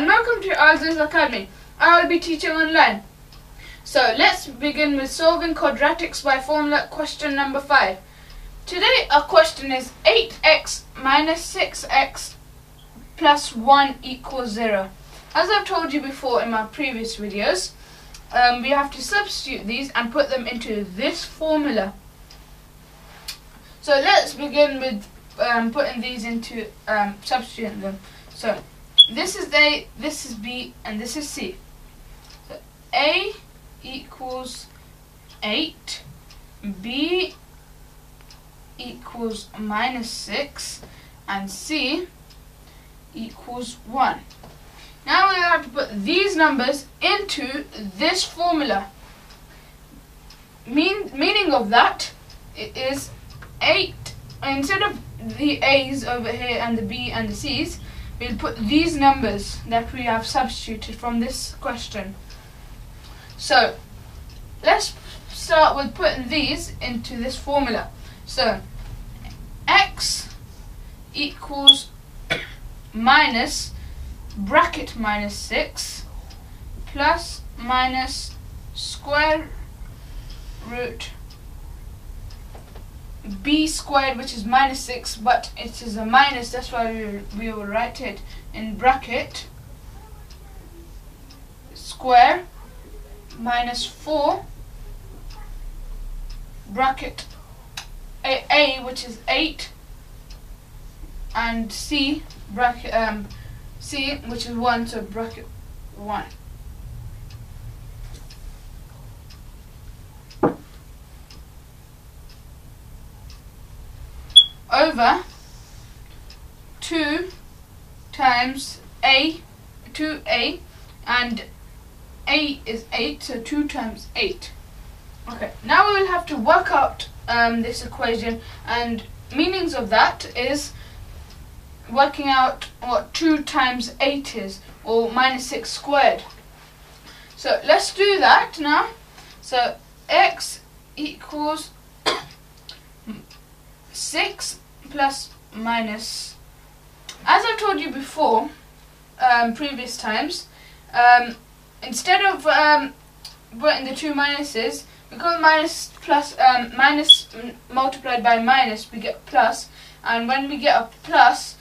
and welcome to Aadil Academy. I will be teaching online. So let's begin with solving quadratics by formula question number 5. Today our question is 8x minus 6x plus 1 equals 0. As I've told you before in my previous videos, we have to substitute these and put them into this formula. So let's begin with putting these into substituting them. So this is A, this is B, and this is C. So A equals 8, B equals minus 6, and C equals 1. Now we have to put these numbers into this formula. Meaning of that, it is 8, instead of the A's over here and the B and the C's, we'll put these numbers that we have substituted from this question. So let's start with putting these into this formula. So x equals minus bracket minus 6 plus minus square root b squared, which is minus 6, but it is a minus, that's why we will write it in bracket, square minus 4 bracket a which is 8, and c bracket c which is 1, so bracket 1. Over 2 times a, 2a, and a is 8, so 2 times 8. Okay, now we will have to work out this equation, and meanings of that is working out what 2 times 8 is, or minus 6 squared. So let's do that now. So x equals 6 plus minus, as I've told you before, previous times, instead of putting the two minuses, because minus plus minus multiplied by minus, we get plus, and when we get a plus,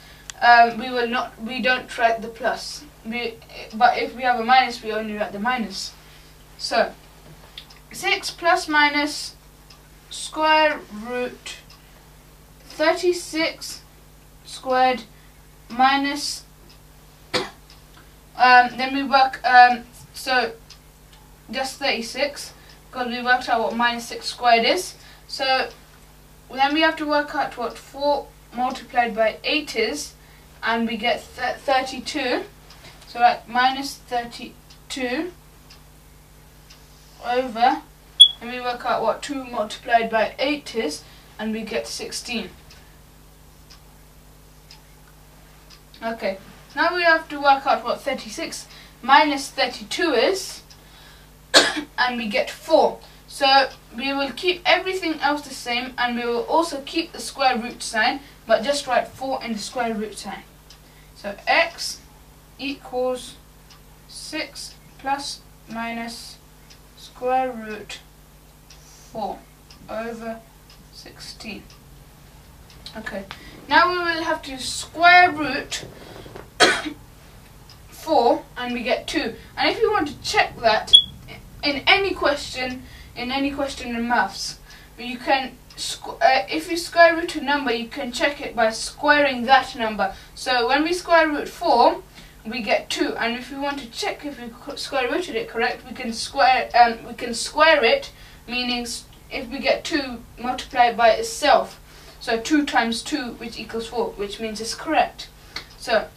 we don't write the plus. But if we have a minus, we only write the minus. So 6 plus minus square root 36 squared minus then we work so just 36, because we worked out what minus 6 squared is. So then we have to work out what 4 multiplied by 8 is, and we get 32. So like minus 32 over, and we work out what 2 multiplied by 8 is, and we get 16. Okay, now we have to work out what 36 minus 32 is, and we get 4. So we will keep everything else the same, and we will also keep the square root sign, but just write 4 in the square root sign. So x equals 6 plus minus square root 4 over 16. Okay, now we will have to square root 4, and we get 2. And if you want to check that in any question in maths, you can if you square root a number, you can check it by squaring that number. So when we square root 4, we get 2, and if we want to check if we square rooted it correct, we can square it, meaning if we get 2 multiplied by itself. So 2 times 2, which equals 4, which means it's correct. So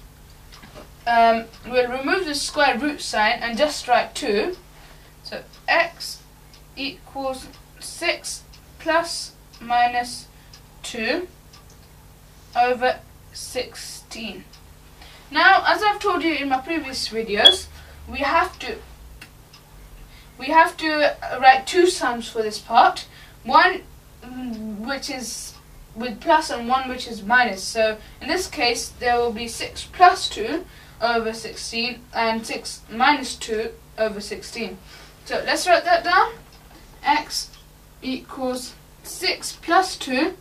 we'll remove the square root sign and just write 2. So x equals 6 plus minus 2 over 16. Now, as I've told you in my previous videos, we have to write 2 sums for this part. One which is with plus and one which is minus. So in this case there will be 6 plus 2 over 16 and 6 minus 2 over 16. So let's write that down. X equals 6 plus 2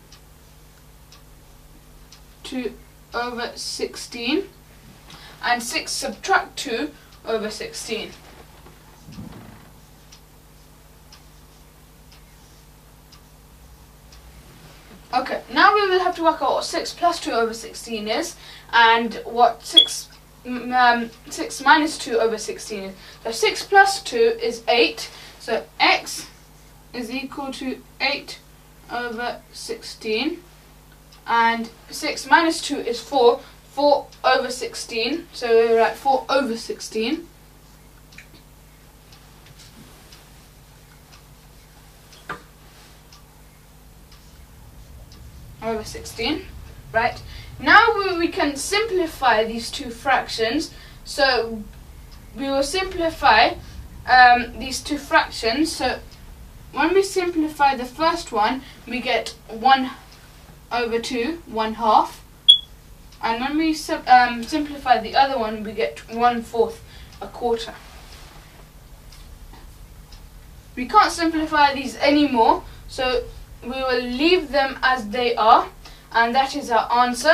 over 16 and 6 subtract 2 over 16. Okay, now we will have to work out what 6 plus 2 over 16 is and what 6 minus 2 over 16 is. So 6 plus 2 is 8, so x is equal to 8 over 16, and 6 minus 2 is 4 over 16, so we write 4 over 16. Over 16, right? Now we can simplify these two fractions. So we will simplify these two fractions. So when we simplify the first one, we get 1 over 2, 1/2. And when we simplify the other one, we get 1/4, a quarter. We can't simplify these anymore, so we will leave them as they are, and that is our answer.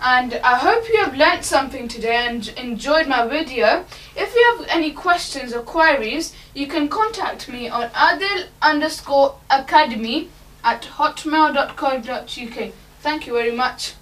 And I hope you have learnt something today and enjoyed my video. If you have any questions or queries, you can contact me on Aadil_Academy at hotmail.co.uk. Thank you very much.